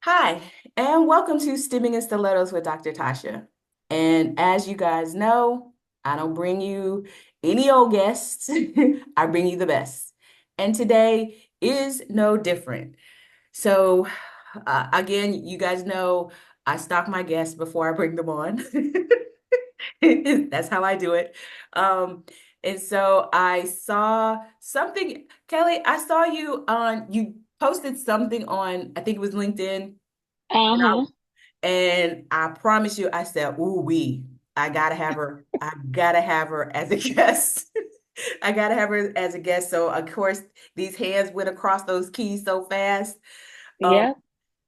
Hi, and welcome to Stimming and Stilettos with Dr. Tasha. And as you guys know, I don't bring you any old guests, I bring you the best. And today is no different. So, again, you guys know I stalk my guests before I bring them on. That's how I do it. Um, and so I saw something, Kelly, I saw you posted something on, I think it was LinkedIn. Uh-huh. And I promise you, I said, ooh, I gotta have her. I gotta have her as a guest. I gotta have her as a guest. So of course, these hands went across those keys so fast. Um, Yeah.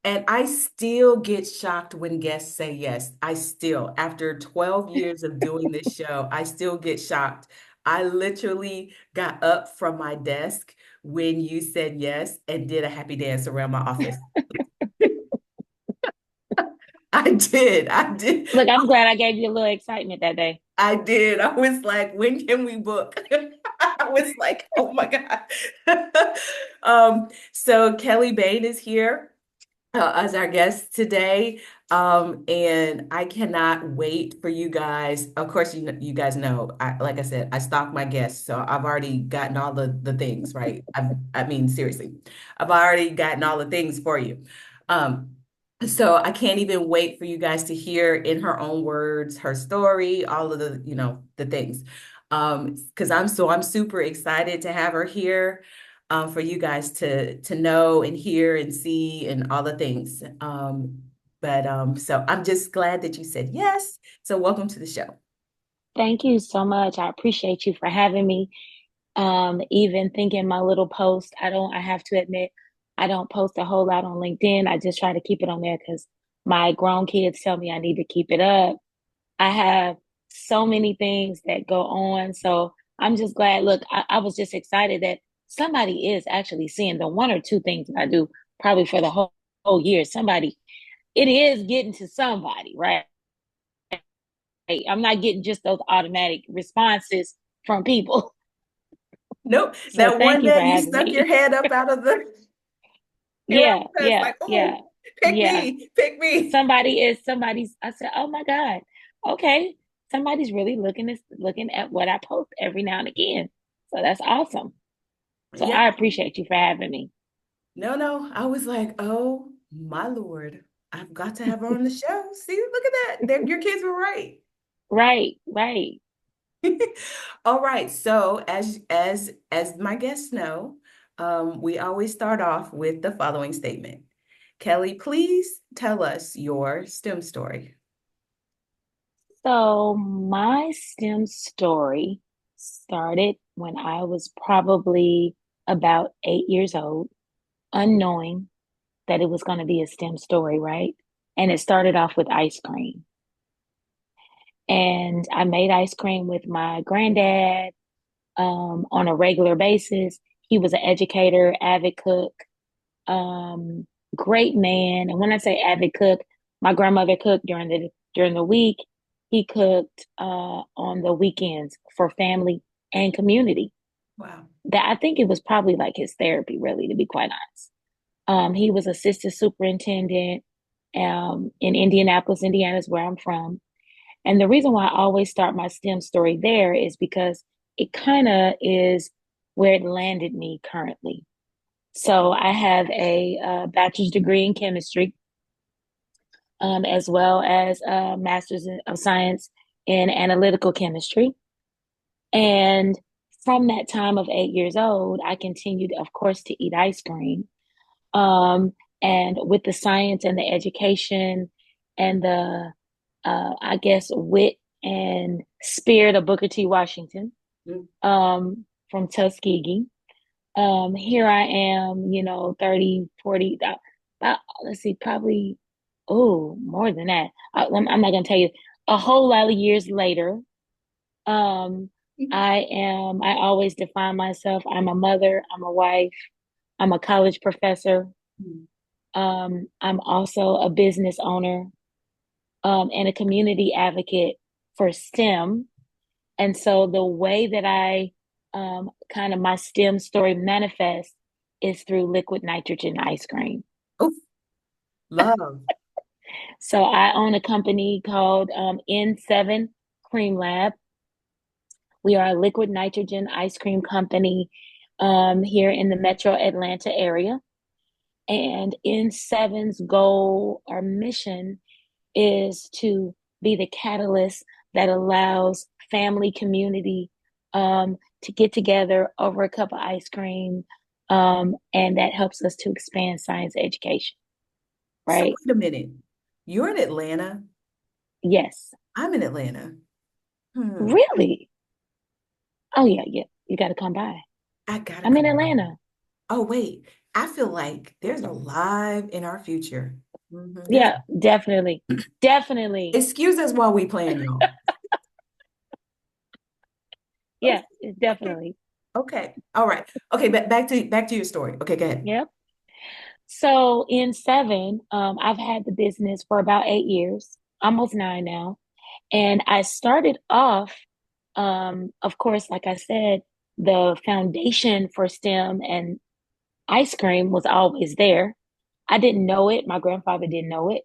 and I still get shocked when guests say yes. After 12 years of doing this show, I still get shocked. I literally got up from my desk when you said yes and did a happy dance around my office. I did. I did. Look, I'm glad I gave you a little excitement that day. I did. I was like, when can we book? I was like, oh my God. So Kelly Bain is here as our guest today. And I cannot wait for you guys. Of course, you guys know, like I said, I stalk my guests. So I've already gotten all the things, right? I mean, seriously, I've already gotten all the things for you. Um, so I can't even wait for you guys to hear in her own words, her story, all of the things. Because I'm super excited to have her here for you guys to know and hear and see and all the things. But so I'm just glad that you said yes. So welcome to the show. Thank you so much. I appreciate you for having me. Even thinking my little post, I have to admit, I don't post a whole lot on LinkedIn. I just try to keep it on there because my grown kids tell me I need to keep it up. I have so many things that go on. So I'm just glad. Look, I was just excited that somebody is actually seeing the one or two things that I do probably for the whole year. It is getting to somebody, right? I'm not getting just those automatic responses from people. Nope, So that thank one you for that you having stuck your me. head up out of the and I Yeah, was yeah, like, yeah, oh, yeah. pick me. I said, oh my God, okay. Somebody's really looking at what I post every now and again. So that's awesome. So Yeah, I appreciate you for having me. no. I was like, oh my Lord, I've got to have her on the show. See, look at that. Your kids were right. Right, right. All right. So as my guests know, we always start off with the following statement. Kelly, please tell us your STEM story. So my STEM story started when I was probably about 8 years old, unknowing that it was going to be a STEM story, right? And it started off with ice cream. And I made ice cream with my granddad on a regular basis. He was an educator, avid cook, um, great man. And when I say avid cook, my grandmother cooked during the week. He cooked on the weekends for family and community. Wow. That I think it was probably like his therapy, really, to be quite honest. He was assistant superintendent in Indianapolis, Indiana, is where I'm from. And the reason why I always start my STEM story there is because it kind of is where it landed me currently. So I have a bachelor's degree in chemistry, as well as a of science in analytical chemistry. And from that time of 8 years old, I continued, of course, to eat ice cream. Um, and with the science and the education and the, I guess, wit and spirit of Booker T. Washington, Mm. from Tuskegee. Here I am, 30, 40, let's see, probably, oh, more than that. I'm not going to tell you a whole lot of years later. Um, I always define myself. I'm a mother, I'm a wife, I'm a college professor. I'm also a business owner, and a community advocate for STEM. And so the way that I kind of my STEM story manifests is through liquid nitrogen ice cream. Oof. Love. So I own a company called N7 Cream Lab. We are a liquid nitrogen ice cream company here in the metro Atlanta area. And N7's goal or mission is to be the catalyst that allows family community to get together over a cup of ice cream. And that helps us to expand science education, So right? wait a minute. You're in Atlanta. Yes. I'm in Atlanta. Hmm. Really? Oh, yeah, yeah. You got to come by. I gotta I'm in come by. Atlanta. Oh, wait. I feel like there's a live in our future. There's Yeah, definitely. Definitely. excuse us while we plan, y'all. Yeah, Okay. definitely. Okay. All right. Okay, back to your story. Okay, go ahead. Yep. So in seven, I've had the business for about 8 years, almost nine now. And I started off, of course, like I said, the foundation for STEM and ice cream was always there. I didn't know it. My grandfather didn't know it,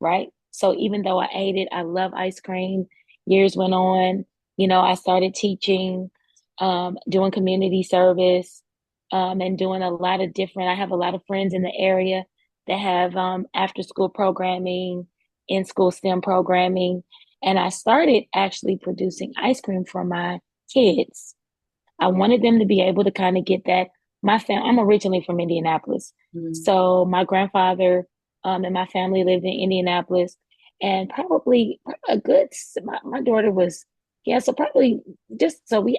right? So even though I ate it, I love ice cream. Years went on, I started teaching, doing community service, and doing a lot of different. I have a lot of friends in the area that have after school programming, in school STEM programming, and I started actually producing ice cream for my kids. I wanted them to be able to kind of get that. I'm originally from Indianapolis. Mhm. So my grandfather and my family lived in Indianapolis. And probably a good, my daughter was, yeah, so probably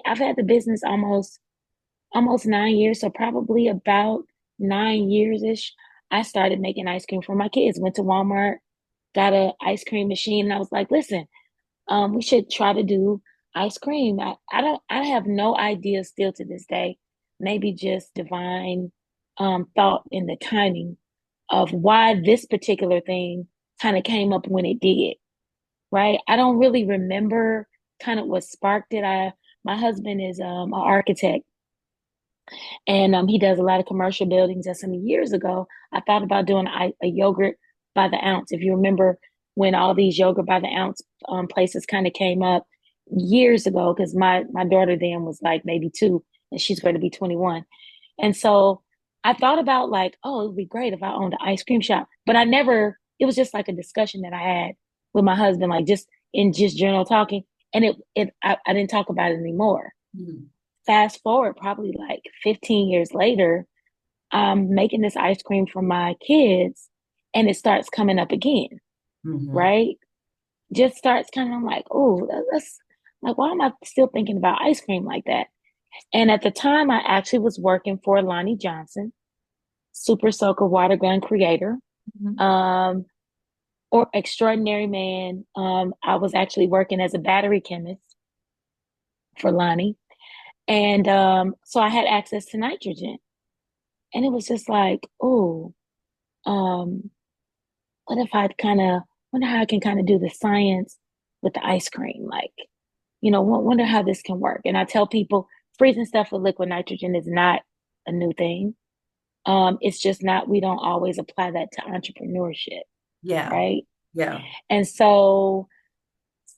I've had the business almost 9 years. So probably about 9 years ish, I started making ice cream for my kids. Went to Walmart, got a ice cream machine. And I was like, listen, we should try to do ice cream. I have no idea still to this day, maybe just divine thought in the timing of why this particular thing kind of came up when it did, right? I don't really remember kind of what sparked it. My husband is an architect, and he does a lot of commercial buildings. And some years ago, I thought about doing a yogurt by the ounce. If you remember when all these yogurt by the ounce places kind of came up years ago, because my daughter then was like maybe two, and she's going to be 21. And so I thought about like, oh, it would be great if I owned an ice cream shop. But I never, it was just like a discussion that I had with my husband, like just general talking. And I didn't talk about it anymore. Mhm. Fast forward probably like 15 years later, I'm making this ice cream for my kids and it starts coming up again, Mhm. right? Just starts kind of like, oh, that's like, why am I still thinking about ice cream like that? And at the time, I actually was working for Lonnie Johnson, Super Soaker Water Gun creator, Mhm. um, or extraordinary man. I was actually working as a battery chemist for Lonnie. And so I had access to nitrogen. And it was just like, oh, um, what if I kind of wonder how I can kind of do the science with the ice cream? Like, wonder how this can work. And I tell people freezing stuff with liquid nitrogen is not a new thing. It's just not, we don't always apply that to entrepreneurship, Yeah. right? Yeah. And so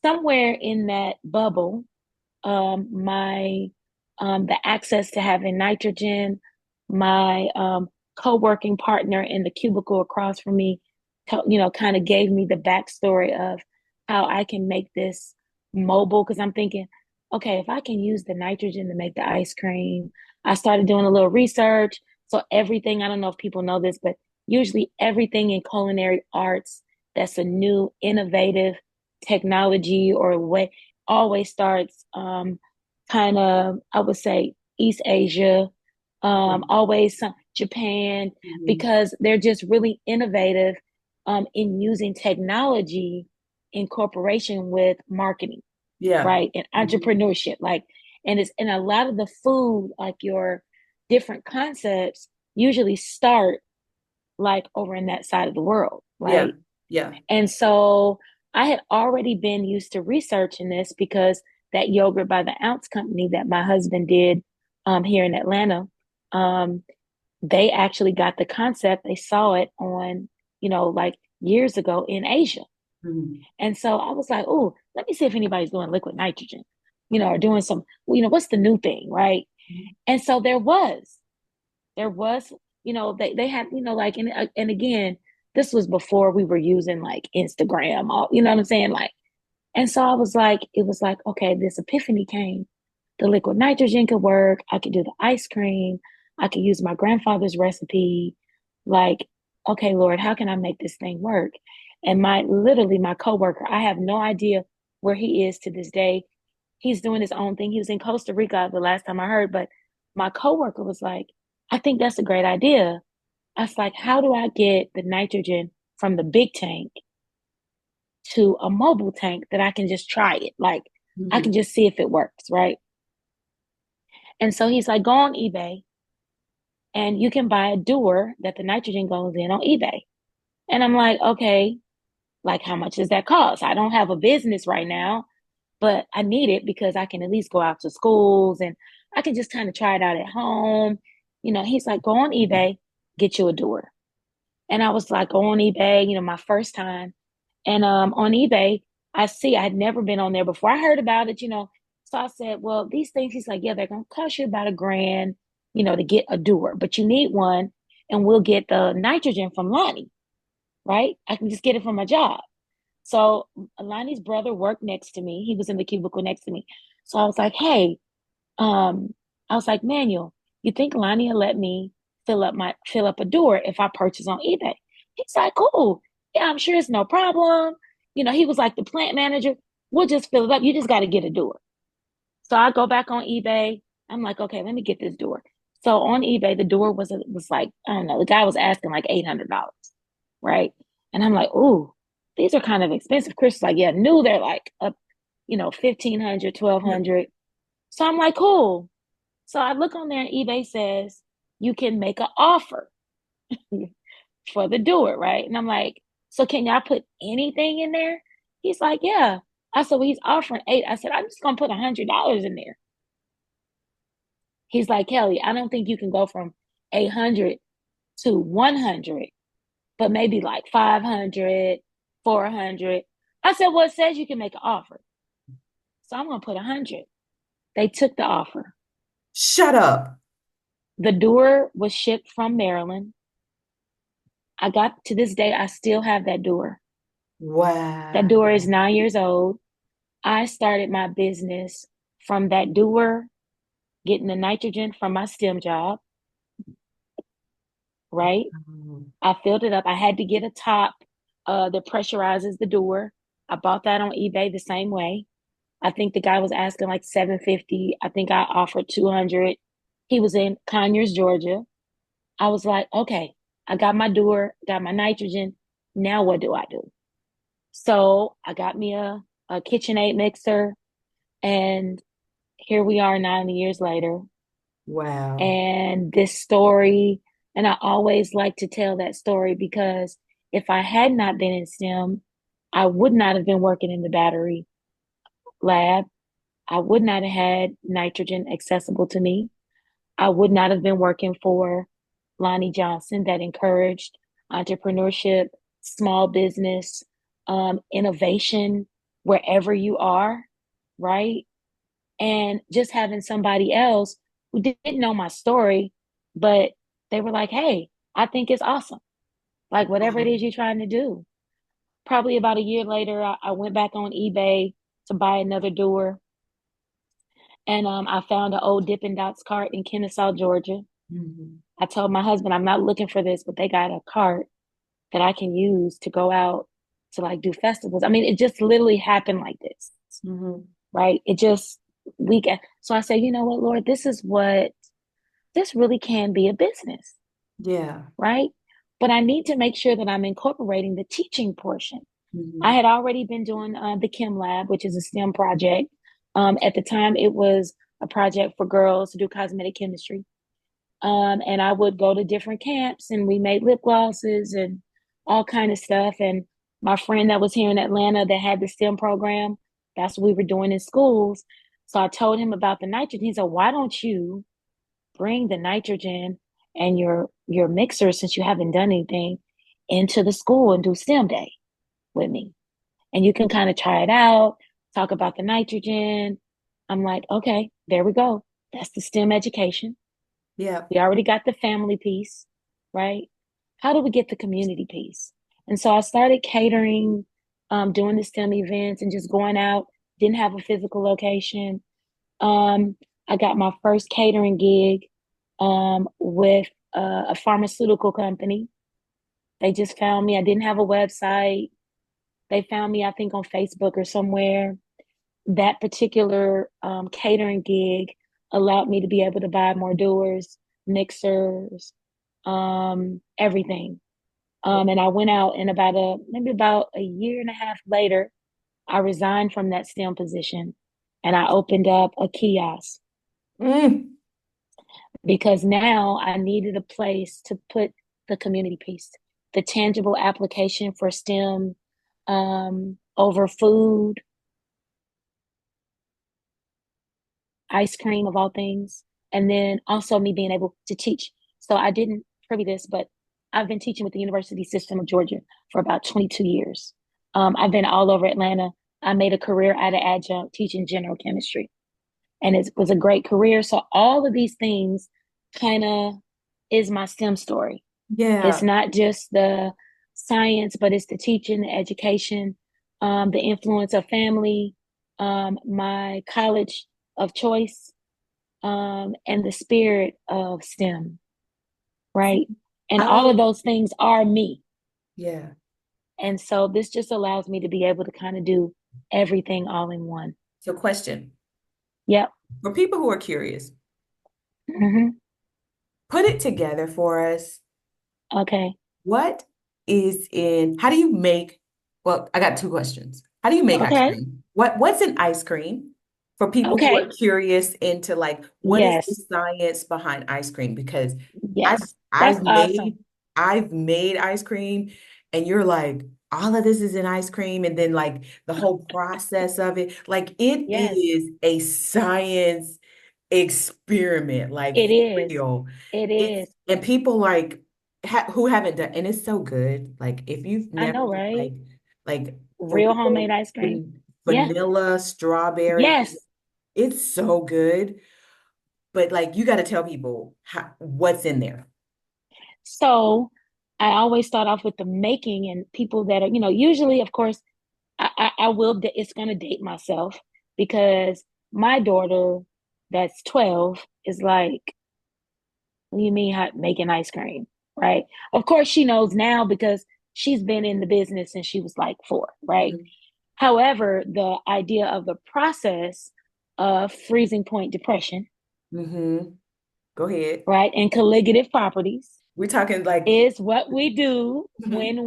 somewhere in that bubble, my the access to having nitrogen, my co-working partner in the cubicle across from me, kind of gave me the backstory of how I can make this mobile. Because I'm thinking, okay, if I can use the nitrogen to make the ice cream, I started doing a little research. So everything, I don't know if people know this, but usually everything in culinary arts that's a new, innovative technology or way always starts kind of, I would say, East Asia, always Japan, Mhm. because they're just really innovative in using technology in corporation with marketing, Yeah. right? And Mhm. entrepreneurship. And it's and a lot of the food, like your different concepts, usually start like over in that side of the world, Yeah. right? Yeah. And so I had already been used to researching this because that yogurt by the ounce company that my husband did here in Atlanta, um, they actually got the concept. They saw it on like years ago in Asia. Mhm. And so I was like, oh, let me see if anybody's doing liquid nitrogen, or doing some, what's the new thing, right? And so there was, they had, like, and again, this was before we were using like Instagram, all, you know what I'm saying? Like, and so I was like, it was like, okay, this epiphany came. The liquid nitrogen could work. I could do the ice cream. I could use my grandfather's recipe. Like, okay, Lord, how can I make this thing work? And literally my coworker, I have no idea where he is to this day. He's doing his own thing. He was in Costa Rica the last time I heard, but my coworker was like, I think that's a great idea. I was like, how do I get the nitrogen from the big tank to a mobile tank that I can just try it? Like, I can Mhm. just see if it works, right? And so he's like, go on eBay and you can buy a dewar that the nitrogen goes in on eBay. And I'm like, okay, like how much does that cost? I don't have a business right now, but I need it because I can at least go out to schools and I can just kind of try it out at home. He's like, go on eBay, get you a dewar. And I was like, go on eBay, my first time. And on eBay, I had never been on there before. I heard about it. So I said, well, these things, he's like, yeah, they're going to cost you about $1,000, to get a dewar, but you need one. And we'll get the nitrogen from Lonnie, right? I can just get it from my job. So Lonnie's brother worked next to me. He was in the cubicle next to me. So I was like, hey, um, I was like, Manuel, you think Lonnie will let me fill up a door if I purchase on eBay? He's like, cool. Yeah, I'm sure it's no problem. He was like the plant manager. We'll just fill it up. You just got to get a door. So I go back on eBay. I'm like, okay, let me get this door. So on eBay, the door was like, I don't know, the guy was asking like $800, right? And I'm like, ooh, these are kind of expensive. Chris is like, yeah, new they're like up, 1,500, Yeah. 1,200. So I'm like, cool. So I look on there and eBay says you can make an offer for the doer, right? And I'm like, so can y'all put anything in there? He's like, yeah. I said, well, he's offering eight. I said, I'm just gonna put $100 in there. He's like, Kelly, I don't think you can go from 800 to 100, but maybe like 500, 400. I said, well, it says you can make an offer. So I'm gonna put 100. They took the offer. Shut up. The door was shipped from Maryland. I got to this day, I still have that door. That door is Wow. 9 years old. I started my business from that door, getting the nitrogen from my STEM job, right? I filled it up. I had to get a top that pressurizes the door. I bought that on eBay the same way. I think the guy was asking like 750. I think I offered 200. He was in Conyers, Georgia. I was like, okay, I got my door, got my nitrogen. Now what do I do? So I got me a KitchenAid mixer, and here we are 9 years later. Wow. And this story, and I always like to tell that story because if I had not been in STEM, I would not have been working in the battery lab. I would not have had nitrogen accessible to me. I would not have been working for Lonnie Johnson that encouraged entrepreneurship, small business, innovation wherever you are, right? And just having somebody else who didn't know my story, but they were like, hey, I think it's awesome. Like, whatever it Wow. is you're trying to do. Probably about a year later, I went back on eBay to buy another door. And I found an old Dippin' Dots cart in Kennesaw, Georgia. Mhm. I told my husband, I'm not looking for this, but they got a cart that I can use to go out to like do festivals. I mean, it just literally happened like this, Mhm. right? It just, so I said, you know what, Lord, this really can be a business, Yeah. right? But I need to make sure that I'm incorporating the teaching portion. I Mhm. had already been doing the Chem Lab, which is a STEM project. At the time, it was a project for girls to do cosmetic chemistry. And I would go to different camps and we made lip glosses and all kind of stuff. And my friend that was here in Atlanta that had the STEM program, that's what we were doing in schools. So I told him about the nitrogen. He said, why don't you bring the nitrogen and your mixer since you haven't done anything? into the school and do STEM day with me. And you can kind of try it out, talk about the nitrogen. I'm like, okay, there we go. That's the STEM education. Yeah. We already got the family piece, right? How do we get the community piece? And so I started catering, doing the STEM events and just going out. Didn't have a physical location. Um, I got my first catering gig with a pharmaceutical company. They just found me. I didn't have a website. They found me, I think, on Facebook or somewhere. That particular catering gig allowed me to be able to buy more doors, mixers, everything. And I went out and maybe about a year and a half later, I resigned from that STEM position and I opened up a kiosk Mm. because now I needed a place to put the community piece, the tangible application for STEM over food, ice cream of all things, and then also me being able to teach. So I didn't privy this, but I've been teaching with the University System of Georgia for about 22 years. I've been all over Atlanta. I made a career out of adjunct teaching general chemistry, and it was a great career. So all of these things kind of is my STEM story. It's Yeah. not just the science, but it's the teaching, the education, the influence of family, my college of choice, and the spirit of STEM, right? And I all of love, those things are me. yeah. And so this just allows me to be able to kind of do everything all in one. So, question Yep. for people who are curious, Hmm. put it together for us. Okay. What is in, how do you make, well, I got two questions. How do you make ice Okay. cream? What's in ice cream for people who are Okay. curious into like what is the Yes. science behind ice cream? Because I've Yes. That's I've awesome. made I've made ice cream and you're like all of this is in ice cream and then like the whole process of it like it Yes. is a science experiment like It for is. real. It It's is. and people like who haven't done and it's so good. Like if you've I never know, done right? like for Real homemade real ice cream. Yeah. vanilla strawberry, Yes. it's so good. But like you got to tell people what's in there. So I always start off with the making and people that are, usually, of course, I will, it's going to date myself because my daughter that's 12 is like, what do you mean making ice cream? Right. Of course, she knows now because she's been in the business since she was like 4. Right. Mhm. However, the idea of the process of freezing point depression, Mm-hmm. Go ahead. right, and colligative properties We're talking like, is what we do hmm when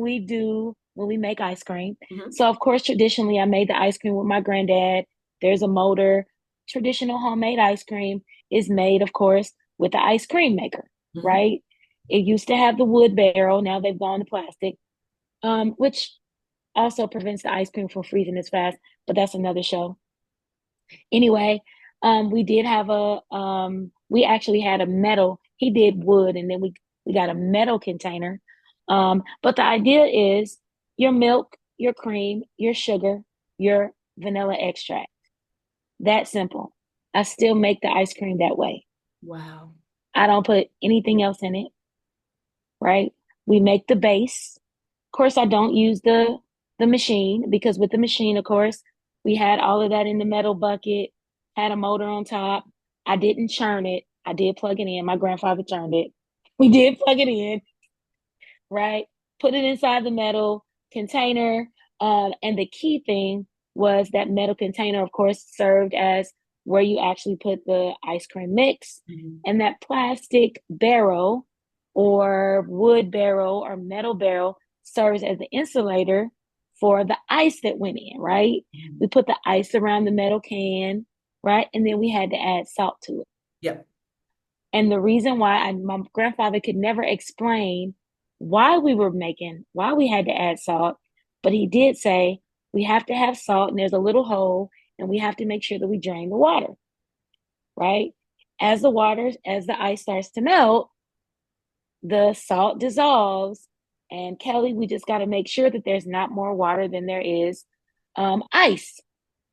we make ice cream. hmm So of course, traditionally I made the ice cream with my granddad. There's a motor. Traditional homemade ice cream is made, of course, with the ice cream maker, hmm right? It used to have the wood barrel. Now they've gone to plastic, which also prevents the ice cream from freezing as fast. But that's another show. Anyway, we did have we actually had a metal. He did wood, and then we got a metal container. But the idea is your milk, your cream, your sugar, your vanilla extract. That simple. I still make the ice cream that way. wow. I don't put anything else in it, right? We make the base. Of course, I don't use the machine because with the machine, of course, we had all of that in the metal bucket, had a motor on top. I didn't churn it. I did plug it in. My grandfather churned it. We did plug it in, right? Put it inside the metal container. And the key thing was that metal container, of course, served as where you actually put the ice cream mix. Mhm. And that plastic barrel or wood barrel or metal barrel serves as the insulator for the ice that went in, right? Mhm. We put the ice around the metal can, right? And then we had to add salt to it. Yep. And the reason why my grandfather could never explain why we had to add salt, but he did say we have to have salt and there's a little hole and we have to make sure that we drain the water, right? As the ice starts to melt, the salt dissolves And Kelly, we just got to make sure that there's not more water than there is ice,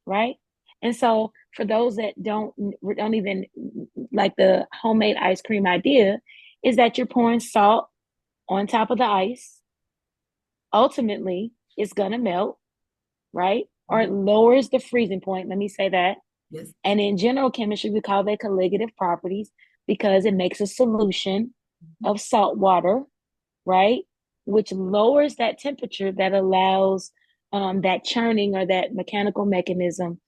right? And so for those that don't even like the homemade ice cream idea, is that you're pouring salt on top of the ice. Ultimately, it's gonna melt, right? Or it Mhm. lowers the freezing point. Let me say that. Yes. And in general chemistry, we call that colligative properties because it makes a solution Mhm. of salt water, right? Which lowers that temperature that allows that churning or that mechanical mechanism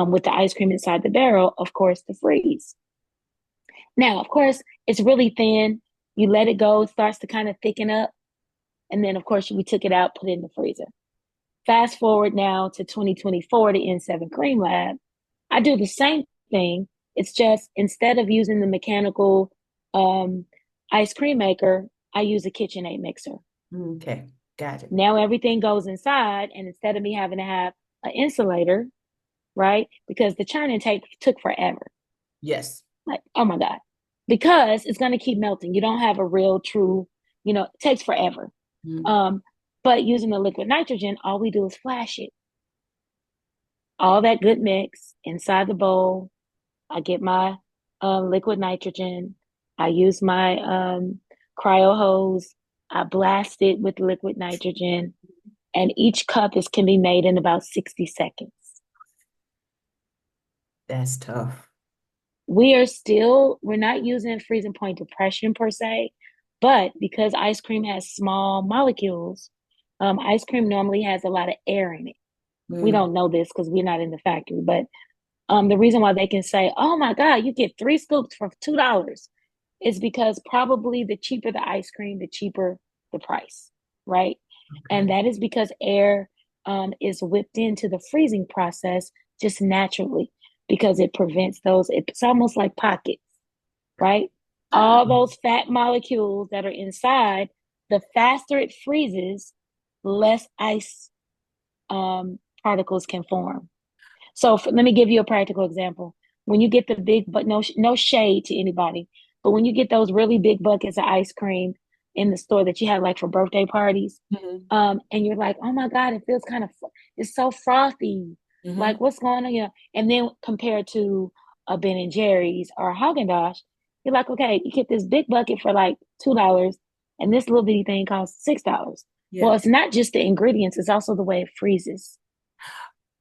with the ice cream inside the barrel, of course, to freeze. Now, of course, it's really thin. You let it go, it starts to kind of thicken up. And then, of course, we took it out, put it in the freezer. Fast forward now to 2024, the N7 Cream Lab. I do the same thing. It's just instead of using the mechanical um, ice cream maker, I use a KitchenAid mixer. Okay. Got it. Now everything goes inside, and instead of me having to have an insulator, right? Because the churning took forever. Yes. Like, oh my God. Because it's gonna keep melting. You don't have a real true, it takes forever. Mhm. Um, but using the liquid nitrogen, all we do is flash it. All that good mix inside the bowl. I get my liquid nitrogen. I use my cryo hose. I blast it with liquid nitrogen, and each cup is can be made in about 60 seconds. That's tough. We're not using freezing point depression per se, but because ice cream has small molecules, ice cream normally has a lot of air in it. We Mm. don't know this because we're not in the factory, but the reason why they can say, "Oh my God, you get 3 scoops for $2," is because probably the cheaper the ice cream, the cheaper the price, right? And Okay. that is because air is whipped into the freezing process just naturally because it prevents those. It's almost like pockets, right? Ah, All those fat molecules that are inside, the faster it freezes, less ice particles can form. So let me give you a practical example. When you get the big, but no shade to anybody, but when you get those really big buckets of ice cream in the store that you have like for birthday parties, mhm. and you're like, oh my God, it feels kind of, it's so frothy. Mhm. Like what's going on? And then compared to a Ben and Jerry's or a Haagen-Dazs, you're like, okay, you get this big bucket for like $2, and this little bitty thing costs $6. Well, Yeah. it's not just the ingredients; it's also the way it freezes.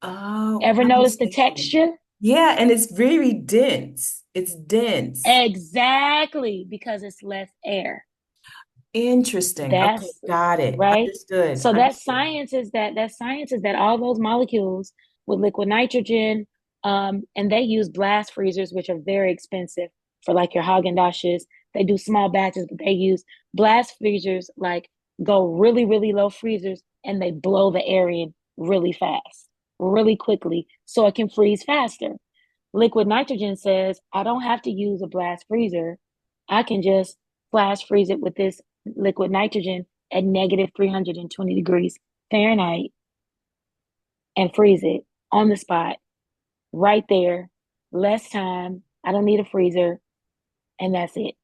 Oh, Ever I notice the understand. texture? Yeah, and it's very dense. It's dense. Exactly, because it's less air. Interesting. Okay, That's got it. right. Understood. So Understood. that all those molecules with liquid nitrogen, and they use blast freezers, which are very expensive for like your Haagen Dazs. They do small batches, but they use blast freezers, like go really, really low freezers, and they blow the air in really fast, really quickly, so it can freeze faster. Liquid nitrogen says, I don't have to use a blast freezer. I can just flash freeze it with this liquid nitrogen at negative 320 degrees Fahrenheit and freeze it on the spot, right there, less time. I don't need a freezer, and that's it.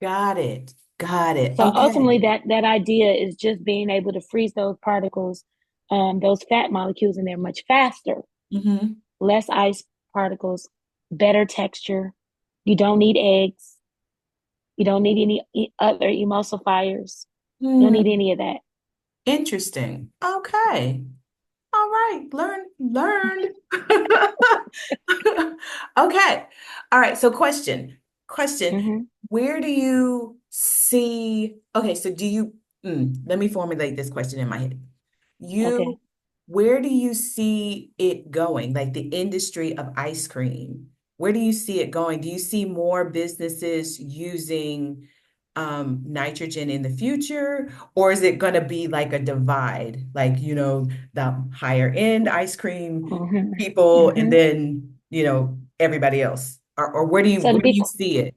Got it. Got it. So ultimately, Okay. that idea is just being able to freeze those particles, those fat molecules, and they're much faster. Mm-hmm. Less ice particles, better texture. You don't need eggs. You don't need any other emulsifiers. You don't need Hmm. any of that. Interesting. Okay. All right. Learned. Okay. All right. So question. Hmm. Where do you see, okay, so let me formulate this question in my head. Okay. You, where do you see it going? Like the industry of ice cream, where do you see it going? Do you see more businesses using nitrogen in the future, or is it going to be like a divide, like, the higher end ice cream Hmm. people and Hmm. then, everybody else? Or where do you So where do you see it?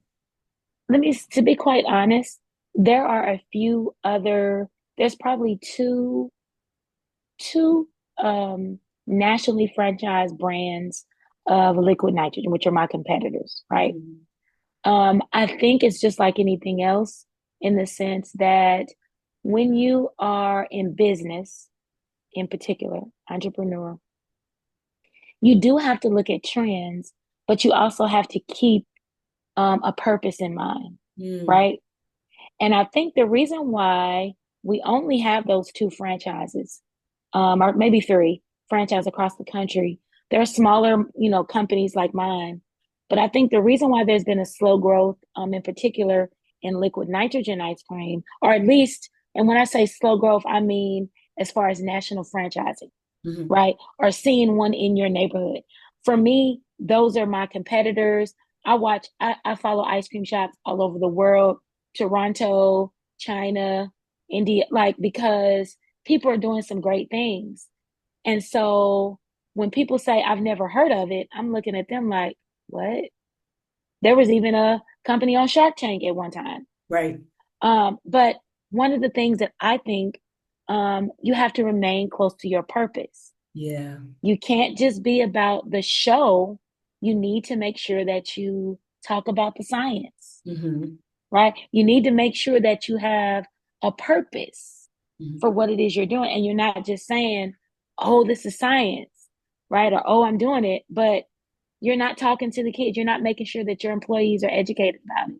to be quite honest, there are a few other. There's probably two nationally franchised brands of liquid nitrogen, which are my competitors, right? Mhm. I think it's just like anything else in the sense that when you are in business, in particular, entrepreneur, you do have to look at trends, but you also have to keep a purpose in mind, Mm, right? And I think the reason why we only have those two franchises, or maybe three franchise across the country, there are smaller, companies like mine. But I think the reason why there's been a slow growth, in particular in liquid nitrogen ice cream, or at least, and when I say slow growth, I mean as far as national franchising, mhm. right? Or seeing one in your neighborhood. For me, those are my competitors. I follow ice cream shops all over the world, Toronto, China, India, like because people are doing some great things. And so when people say, I've never heard of it, I'm looking at them like, what? There was even a company on Shark Tank at one time. Right. But one of the things that I think you have to remain close to your purpose. Yeah. You can't just be about the show. You need to make sure that you talk about the science, Hmm. right? You need to make sure that you have a purpose for Hmm. what it is you're doing. And you're not just saying, oh, this is science, right? Or, oh, I'm doing it. But you're not talking to the kids. You're not making sure that your employees are educated about it.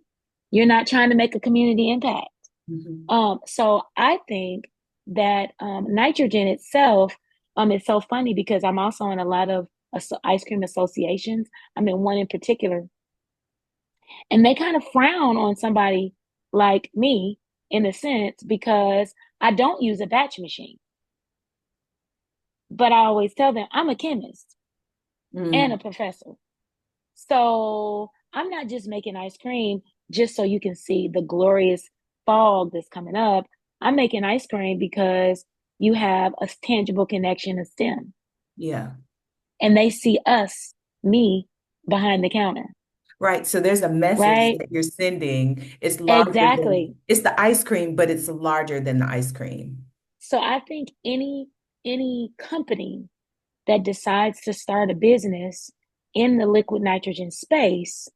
You're not trying to make a community impact. Hmm. So I think that nitrogen itself is so funny because I'm also in a lot of ice cream associations. I'm in one in particular, and they kind of frown on somebody like me in a sense because I don't use a batch machine. But I always tell them I'm a chemist and a Mm. professor. So I'm not just making ice cream just so you can see the glorious fog that's coming up. I'm making ice cream because you have a tangible connection to STEM Yeah. and they see us, me, behind the counter, Right. So there's a message right? that you're sending. It's larger than Exactly. it's the ice cream, but it's larger than the ice cream. So I think any company that decides to start a business in the liquid nitrogen space,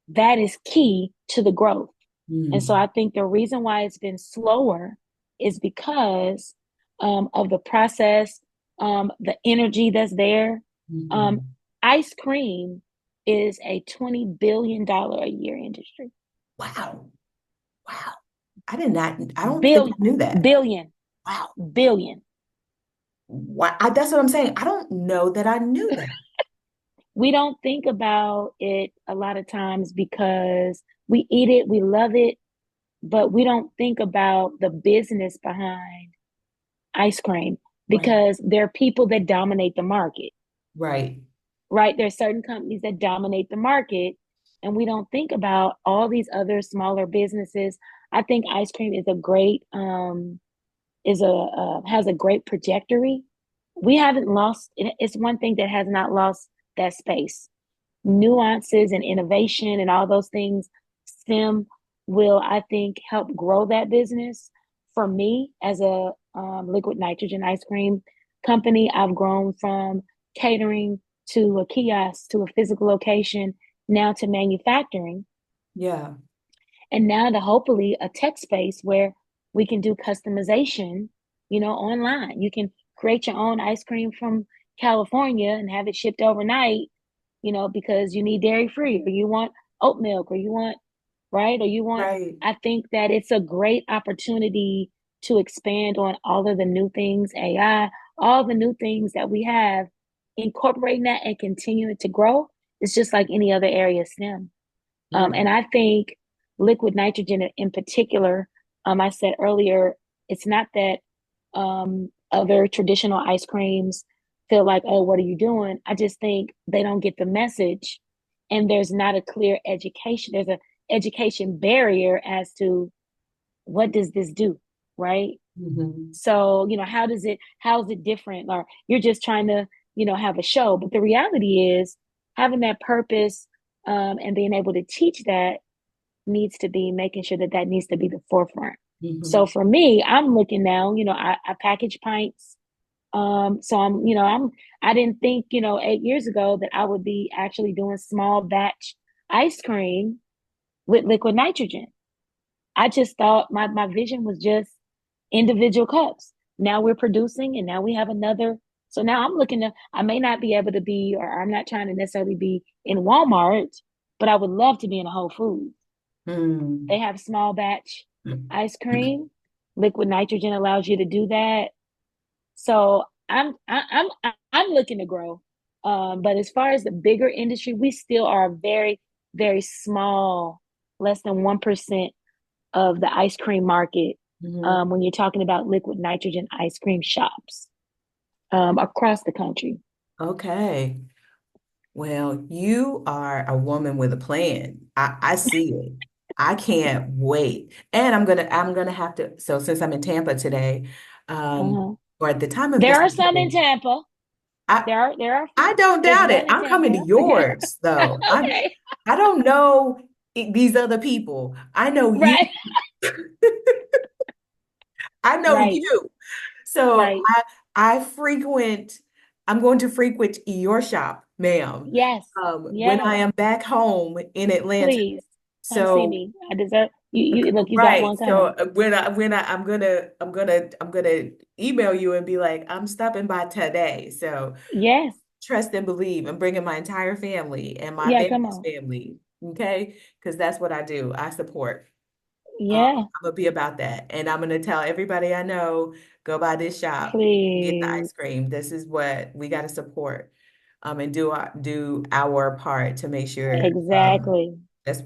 that is key to the growth. And so Mm. I think the reason why it's been slower is because of the process, the energy that's there. Um, Hmm. Ice cream is a $20 billion a year industry. Wow. Wow. I don't think Billion, I knew that. billion, Wow. billion. That's what I'm saying. I don't know that I knew that. We don't think about it a lot of times because we eat it, we love it, but we don't think about the business behind ice cream Right. because there are people that dominate the market, Right. right? There's certain companies that dominate the market, and we don't think about all these other smaller businesses. I think ice cream is a great is a has a great trajectory. We haven't lost. It's one thing that has not lost that space. Nuances and innovation and all those things, STEM will, I think, help grow that business. For me, as a liquid nitrogen ice cream company, I've grown from catering to a kiosk to a physical location, now to manufacturing, Yeah. and now to hopefully a tech space where we can do customization, online. You can create your own ice cream from California and have it shipped overnight, because you need dairy free or you want oat milk or you want, right? Or you want, Right. I think that it's a great opportunity to expand on all of the new things, AI, all the new things that we have, incorporating that and continuing to grow. It's just like any other area of STEM. And Mm. I think liquid nitrogen in particular, I said earlier, it's not that other traditional ice creams feel like, oh, what are you doing? I just think they don't get the message and there's not a clear education. There's a education barrier as to what does this do, right? Hmm. So, how's it different? Or you're just trying to, have a show. But the reality is having that purpose and being able to teach that needs to be making sure that that needs to be the forefront. So Hmm. for me, I'm looking now, I package pints. So I didn't think, 8 years ago that I would be actually doing small batch ice cream with liquid nitrogen. I just thought my vision was just individual cups. Now we're producing and now we have another. So now I'm looking to, I may not be able to be, or I'm not trying to necessarily be in Walmart, but I would love to be in a Whole Foods. They Mm. have small batch ice cream. Liquid nitrogen allows you to do that. So I'm looking to grow. But as far as the bigger industry, we still are very, very small, less than 1% of the ice cream market Mhm. when you're talking about liquid nitrogen ice cream shops across the country. Okay. Well, you are a woman with a plan. I see it. I can't wait. And I'm gonna have to, so since I'm in Tampa today, Uh-huh. or at the time of There this are some in recording, Tampa. I There are a I few. don't There's doubt it. one in I'm coming to Tampa. yours though. Okay. I don't know these other people. I know you. Right. I know Right. you. So Right. I frequent, I'm going to frequent your shop, ma'am, Yes. when I Yes. am back home in Atlanta. Please come see So me. I deserve you look, you got right. one So coming. I'm gonna email you and be like, I'm stopping by today. So Yes. trust and believe. I'm bringing my entire family and my Yeah, come family's on. family. Okay, because that's what I do. I support. Yeah. I'm gonna be about that. And I'm gonna tell everybody I know, go by this shop, get the Please. ice cream. This is what we gotta support. And do our part to make sure Exactly. that's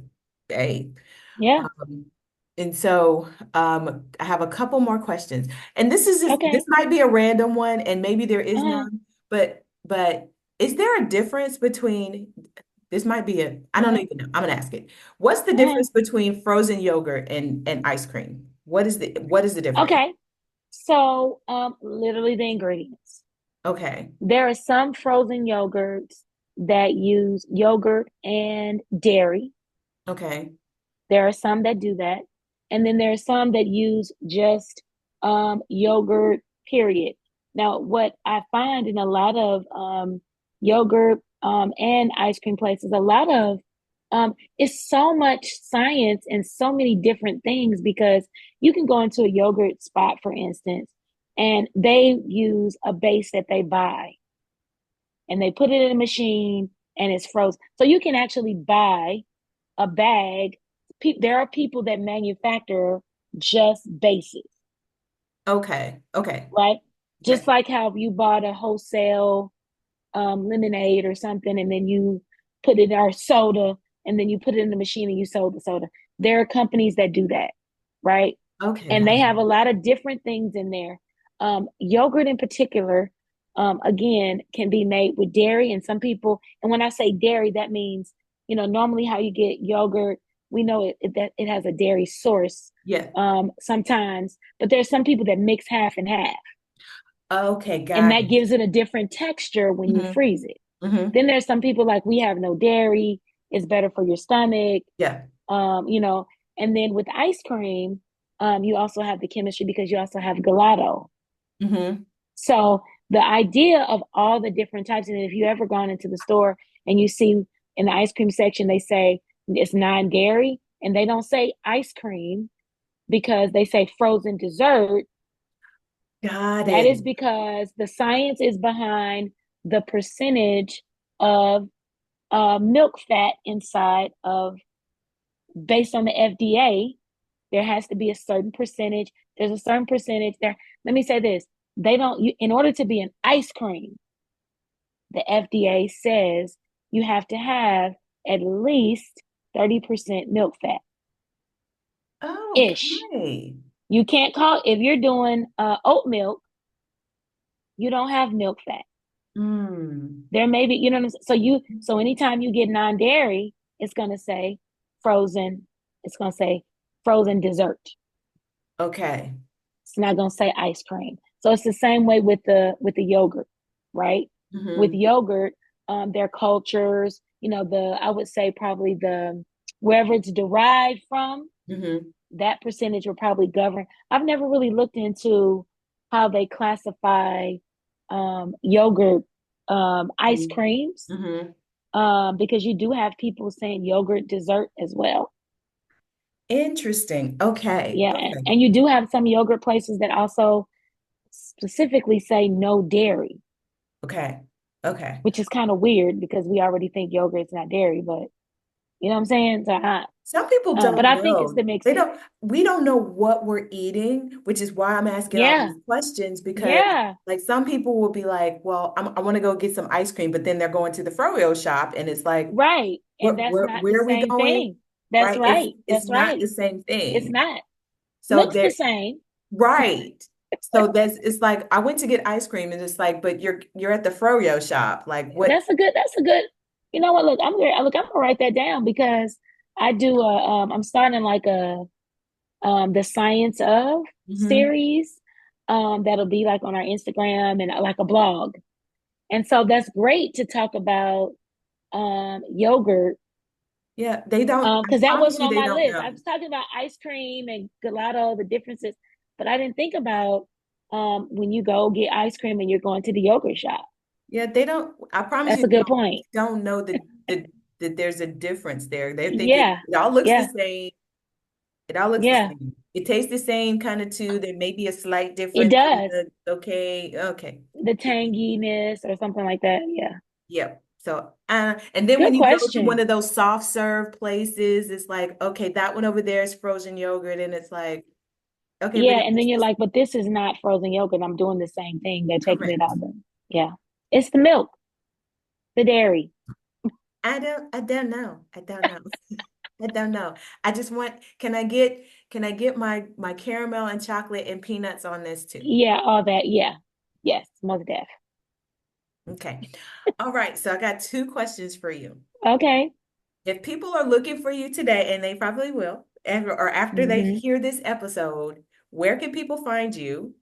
hey. Yeah. Um, and so I have a couple more questions. And this Okay. might be a random one, and maybe there is Uh-huh. none, but is there a difference between this might be a, I don't Uh-huh. even know. I'm gonna ask it. What's the Uh-huh. difference between frozen yogurt and ice cream? What is the difference? Okay. So, literally the ingredients. Okay. There are some frozen yogurts that use yogurt and dairy. Okay. There are some that do that. And then there are some that use just yogurt, period. Now, what I find in a lot of yogurt and ice cream places, a lot of it's so much science and so many different things because you can go into a yogurt spot, for instance, and they use a base that they buy and they put it in a machine and it's frozen. So you can actually buy a bag. There are people that manufacture just bases, Okay. Okay. right? Just Okay. like how you bought a wholesale lemonade or something, and then you put it or soda, and then you put it in the machine and you sold the soda. There are companies that do that, right? Okay, And they gotcha. have a lot of different things in there. Yogurt in particular, again, can be made with dairy, and some people. And when I say dairy, that means normally how you get yogurt. We know that it has a dairy source Yeah. sometimes, but there's some people that mix half and half, Okay, and got that it. gives it a different texture when you Hmm. freeze it. Hmm. Then there's some people like we have no dairy, it's better for your stomach, Yeah. um, you know. And then with ice cream, you also have the chemistry because you also have gelato. Hmm. So the idea of all the different types, and if you ever gone into the store and you see in the ice cream section, they say it's non-dairy, and they don't say ice cream because they say frozen dessert. Got That it. is because the science is behind the percentage of milk fat inside of, based on the FDA, there has to be a certain percentage. There's a certain percentage there. Let me say this. They don't, in order to be an ice cream, the FDA says you have to have at least 30% milk fat ish. Okay. You can't call, if you're doing oat milk, you don't have milk fat. Mm. There may be, so anytime you get non-dairy, it's gonna say frozen, it's gonna say frozen dessert. Okay. It's not gonna say ice cream. So it's the same way with the yogurt, right? With Hmm. yogurt, their cultures, I would say probably the wherever it's derived from, Hmm. that percentage will probably govern. I've never really looked into how they classify yogurt ice creams Hmm. because you do have people saying yogurt dessert as well. Interesting. Okay. Yeah, Okay. and you do have some yogurt places that also specifically say no dairy, Okay. Okay. which is kind of weird because we already think yogurt's not dairy, but you know what I'm saying? So Some people but don't I think it's know. to mix They it. don't, we don't know what we're eating, which is why I'm asking all Yeah, these questions because yeah, like some people will be like, well, I want to go get some ice cream, but then they're going to the froyo shop and it's like, right. And what, that's not the where are we same going? thing. That's Right? It's right. it's That's not right. the same It's thing. not. So Looks the there, same. right. So that's it's like I went to get ice cream and it's like, but you're at the froyo shop. Like what? That's a good, you know what? I'm gonna write that down because I do I'm starting like a the science of Mhm. series that'll be like on our Instagram and like a blog. And so that's great to talk about yogurt Yeah, they don't, I because that promise wasn't you on they my don't list. know. I was talking about ice cream and gelato, the differences, but I didn't think about when you go get ice cream and you're going to the yogurt shop. Yeah, they don't. I promise That's you, a good point. they don't know the that there's a difference there. They think Yeah, it all looks the yeah, same. It all looks the yeah. same. It tastes the same kind of too. There may be a slight It difference in does. the okay, okay. The tanginess or something like that. Yeah. Yep. So, and then Good when you go to one question. of those soft serve places, it's like, okay, that one over there is frozen yogurt, and it's like, okay, but Yeah, it and then tastes you're like, but this is not frozen yogurt. I'm doing the same thing. They're taking it correct. out of them. Yeah. It's the milk, the dairy. I don't know. I don't know. I don't know. I just want, can I get my caramel and chocolate and peanuts on this too? Yeah, all that. Yeah. Yes, most def. Okay. All right. So I got two questions for you. Okay. If people are looking for you today, and they probably will, or after they Hmm. hear this episode, where can people find you?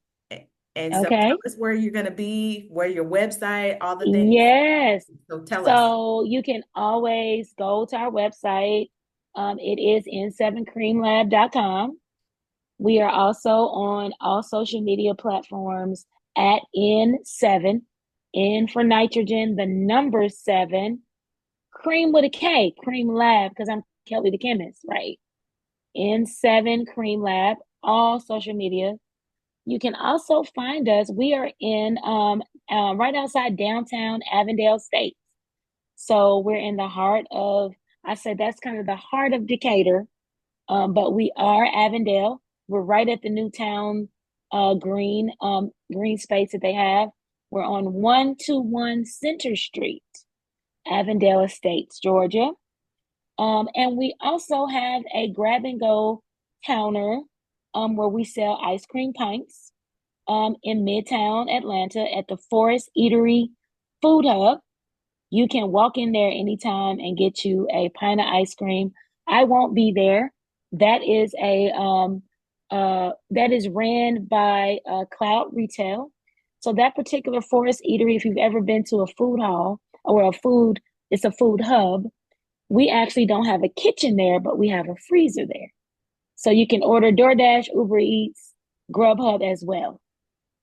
And so tell Okay. us where you're going to be, where your website, all the things. Yes. So tell us. So you can always go to our website. It is n7creamlab.com. We are also on all social media platforms at N7, N for nitrogen, the number seven, cream with a K, Cream Lab, because I'm Kelly the chemist, right? N7 Cream Lab, all social media. You can also find us. We are in right outside downtown Avondale State. So we're in the heart of, I said that's kind of the heart of Decatur, but we are Avondale. We're right at the Newtown green space that they have. We're on 121 Center Street, Avondale Estates, Georgia. And we also have a grab and go counter where we sell ice cream pints in Midtown Atlanta at the Forest Eatery Food Hub. You can walk in there anytime and get you a pint of ice cream. I won't be there. That is a that is ran by Cloud Retail. So that particular Forest Eatery, if you've ever been to a food hall or it's a food hub. We actually don't have a kitchen there, but we have a freezer there. So you can order DoorDash, Uber Eats, Grubhub as well,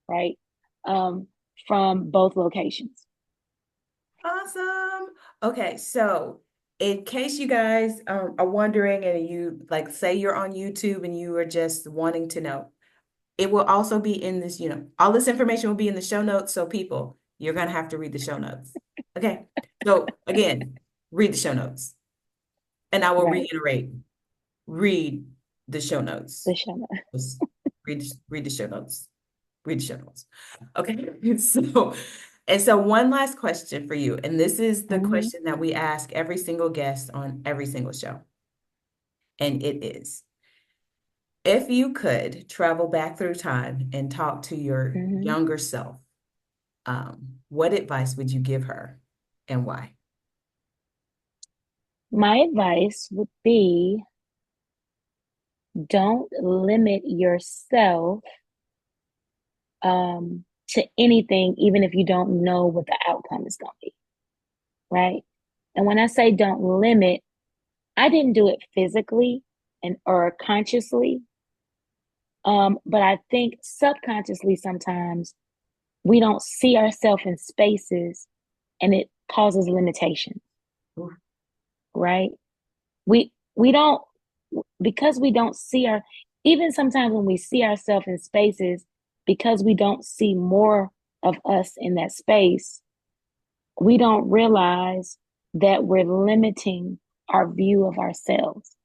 right? Um, from both locations. Awesome. Okay, so in case you guys are wondering and you like say you're on YouTube and you are just wanting to know, it will also be in this, all this information will be in the show notes. So people, you're gonna have to read the show notes. Okay. So again, read the show notes. And I will Right. reiterate, read the show The notes. show. Just read the show notes. Read the show notes. Okay. So one last question for you. And this is the Mm-hmm. question that we ask every single guest on every single show. And it is, if you could travel back through time and talk to your Mm-hmm. younger self, what advice would you give her and why? My advice would be don't limit yourself to anything, even if you don't know what the outcome is going to be, right? And when I say don't limit, I didn't do it physically and or consciously. But I think subconsciously sometimes we don't see ourselves in spaces and it causes limitation, Ooh, right? We don't. because we don't see our, even sometimes when we see ourselves in spaces, because we don't see more of us in that space, we don't realize that we're limiting our view of ourselves,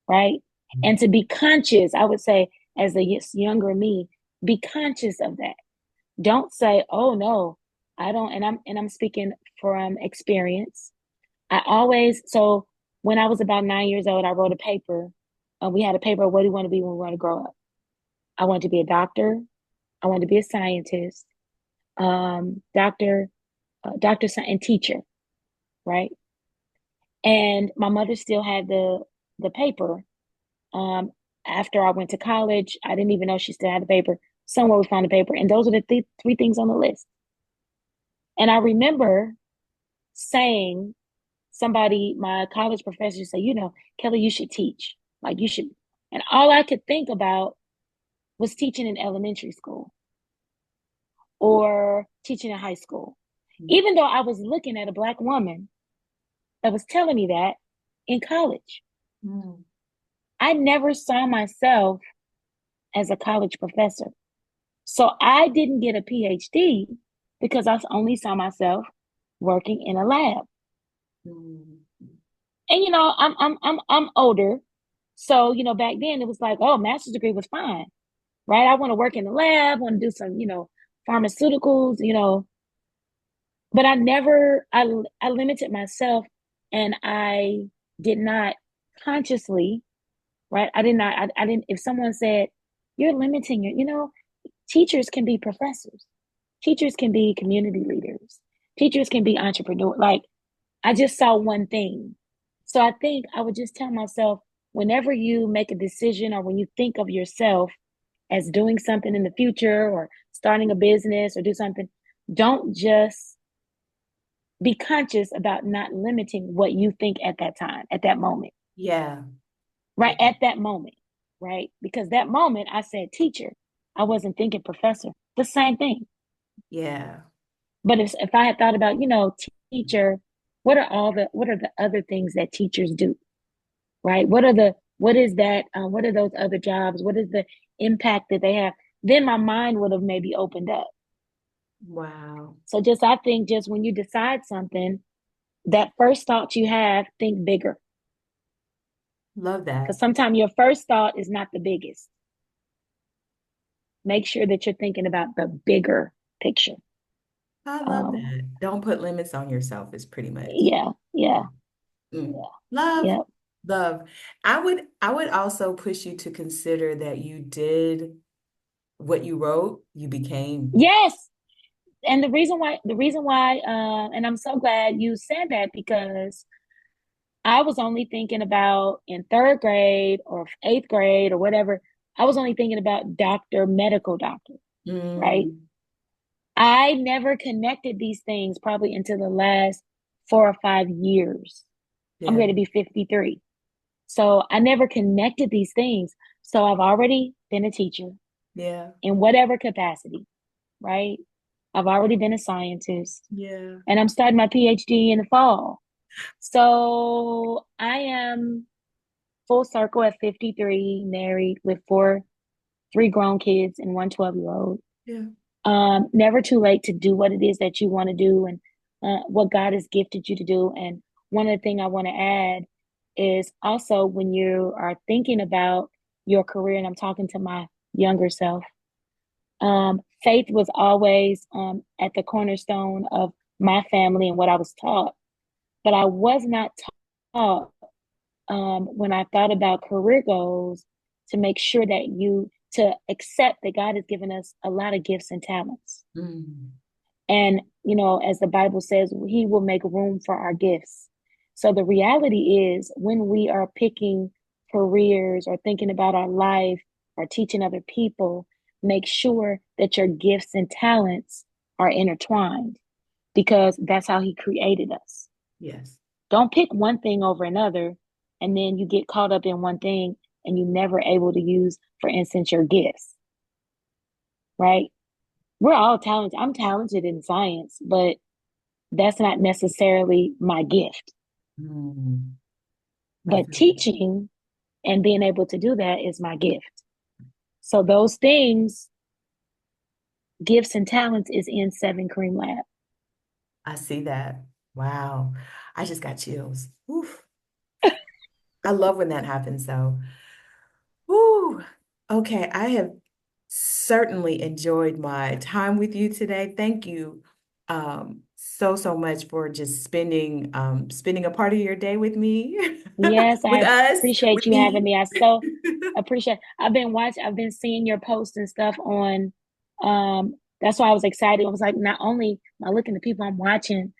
right? And to be conscious, I would say, as a younger me, be conscious of that. Don't say, "Oh no, I don't." And I'm speaking from experience. I always so when I was about 9 years old, I wrote a paper. We had a paper. What do you want to be when we want to grow up? I wanted to be a doctor. I wanted to be a scientist, doctor, and teacher, right? And my mother still had the paper. Um, After I went to college, I didn't even know she still had the paper. Somewhere we found the paper, and those are the three things on the list. And I remember saying, somebody, my college professor said, Kelli, you should teach. Like you should. And all I could think about was teaching in elementary school or teaching in high school. Even though I was looking at a Black woman that was telling me that in college, Mm. I never saw myself as a college professor. So I didn't get a PhD because I only saw myself working in a lab. Mm. And I'm older. So, back then it was like, oh, master's degree was fine, right? I want to work in the lab, want to do some, pharmaceuticals, but I limited myself, and I did not consciously, right? I didn't, if someone said, you're limiting your, teachers can be professors, teachers can be community leaders, teachers can be entrepreneurs. Like, I just saw one thing. So I think I would just tell myself, whenever you make a decision or when you think of yourself as doing something in the future or starting a business or do something, don't just be conscious about not limiting what you think at that time, at that moment, Yeah. right? Yeah. At that moment, right? Because that moment I said teacher, I wasn't thinking professor, the same thing. Yeah. But if I had thought about, teacher, what are the other things that teachers do, right? What is that? What are those other jobs? What is the impact that they have? Then my mind would have maybe opened up. Wow. So I think just when you decide something, that first thought you have, think bigger. Love Because that. sometimes your first thought is not the biggest. Make sure that you're thinking about the bigger picture. I love Um, that. Don't put limits on yourself is pretty much. yeah, yeah, Mm. yeah, Love, yeah. love. I would also push you to consider that you did what you wrote, you became. Yes. And and I'm so glad you said that, because I was only thinking about in third grade or eighth grade or whatever, I was only thinking about doctor, medical doctor, right? Mm. I never connected these things probably until the last 4 or 5 years. I'm Yeah. going to be 53. So I never connected these things. So I've already been a teacher Yeah. in whatever capacity, right? I've already been a scientist, Yeah. and I'm starting my PhD in the fall. So I am full circle at 53, married with three grown kids and one 12-year-old. Yeah. Never too late to do what it is that you want to do, and what God has gifted you to do. And one of the things I want to add is also, when you are thinking about your career, and I'm talking to my younger self, faith was always at the cornerstone of my family and what I was taught. But I was not taught, when I thought about career goals, to make sure that to accept that God has given us a lot of gifts and talents. Mm. And, as the Bible says, He will make room for our gifts. So the reality is, when we are picking careers or thinking about our life or teaching other people, make sure that your gifts and talents are intertwined, because that's how He created us. Yes. Don't pick one thing over another, and then you get caught up in one thing and you never able to use, for instance, your gifts, right? We're all talented. I'm talented in science, but that's not necessarily my gift. Mm. I But feel that. And being able to do that is my gift. So those things, gifts and talents, is in Seven Cream Lab. I see that. Wow. I just got chills. Oof. I love when that happens, though. Woo. Okay, I have certainly enjoyed my time with you today. Thank you so much for just spending a part of your day with me, Yes, with I us, appreciate with you having me. me. I so appreciate. I've been seeing your posts and stuff on that's why I was excited. I was like, not only am I looking at the people I'm watching,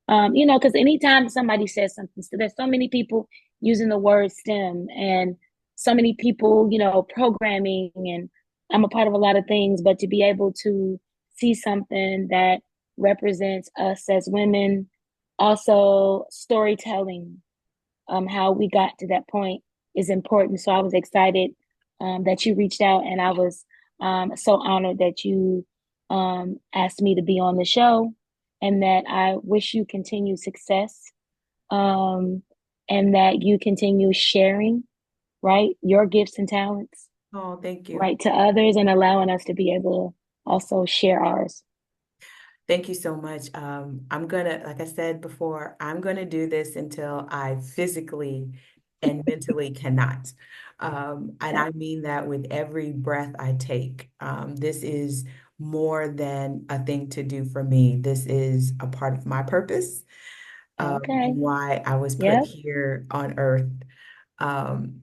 because anytime somebody says something, so there's so many people using the word STEM and so many people, programming, and I'm a part of a lot of things, but to be able to see something that represents us as women, also storytelling, how we got to that point is important. So I was excited that you reached out, and I was so honored that you asked me to be on the show, and that I wish you continued success, um, and that you continue sharing, right, your gifts and talents, Oh, thank you. right, to others, and allowing us to be able to also share ours. Thank you so much. I'm gonna, like I said before, I'm gonna do this until I physically and mentally cannot. And Okay. I mean that with every breath I take. This is more than a thing to do for me. This is a part of my purpose, Okay. and why I was put Yep. here on earth. Um,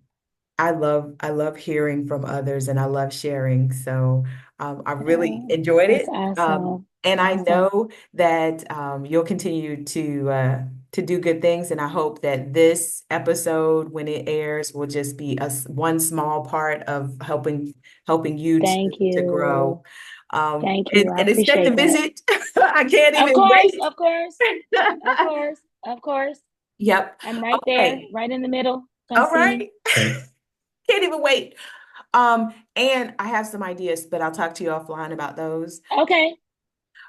I love hearing from others and I love sharing. So I really Oh, enjoyed that's it. awesome. And I Awesome. know that you'll continue to do good things. And I hope that this episode, when it airs, will just be one small part of helping you Thank to you. grow. Thank you. I And expect a appreciate that. visit. I can't Of even course, wait. of course, of course, of course. Yep. I'm right there, Okay. right in the middle. Come All see me. right. Can't even wait. And I have some ideas, but I'll talk to you offline about those. Okay,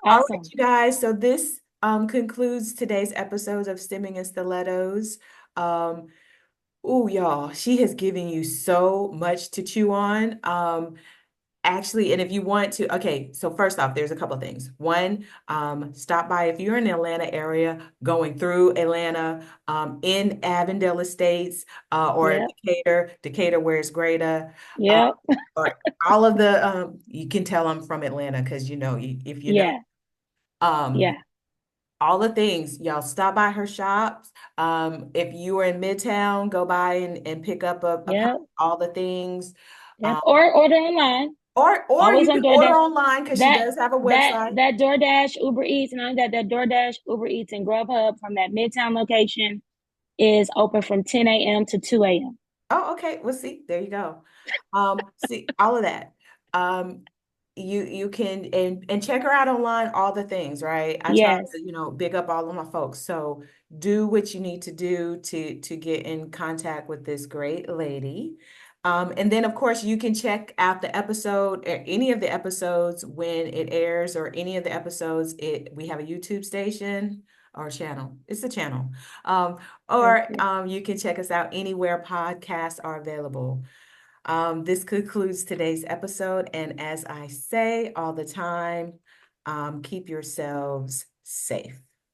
All right, awesome. you guys. So this concludes today's episode of Stimming and Stilettos. Um, ooh, y'all, she has given you so much to chew on. Actually, and if you want to, okay, so first off, there's a couple of things. One, stop by if you're in the Atlanta area, going through Atlanta, in Avondale Estates, or Yep, Decatur, where's Greater, uh, yep, or all of the, you can tell I'm from Atlanta because if you know, yeah, um, yeah, all the things, y'all stop by her shops. If you are in Midtown, go by and pick up a couple, yep, all the things. yep. Um, Or order online. or Always you on can order DoorDash. online because she That does have a that website. that DoorDash, Uber Eats, and all that DoorDash, Uber Eats, and Grubhub from that Midtown location is open from 10 a.m. to 2 a.m. Oh, okay. Well, see, there you go. See, all of that. Um, you can and check her out online, all the things, right? I try Yes. to, big up all of my folks. So do what you need to do to get in contact with this great lady. And then of course you can check out the episode, or any of the episodes when it airs, or any of the episodes. We have a YouTube station or channel. It's a channel. Or Perfect. you can check us out anywhere podcasts are available. This concludes today's episode. And as I say all the time, keep yourselves safe.